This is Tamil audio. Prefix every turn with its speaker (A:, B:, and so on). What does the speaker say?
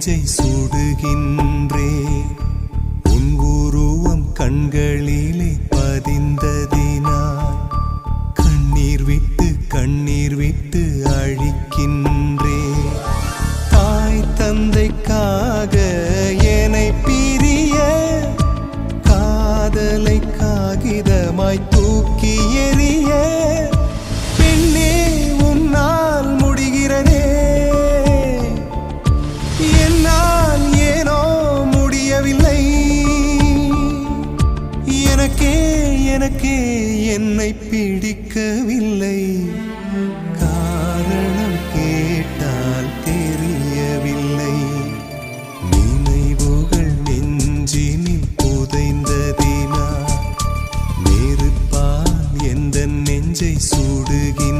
A: நெஞ்சை சுடுகின்றே உன் உருவம் கண்களிலே பதிந்ததினால் கண்ணீர் விட்டு அழிக்கின்றே தாய் தந்தைக்காக என்னை பிரிய காதலை காகிதமாய் தூக்கி எறிய பெண்ணே உன்னால் முடிகிறதே என்னால் ஏனோ முடியவில்லை எனக்கே என்னை பிடிக்கவில்லை காரணம் கேட்டால் தெரியவில்லை நினைவுகள் நெஞ்சினில் புதைந்ததினால் நெருப்பால் எந்த நெஞ்சை சுடுகின்ற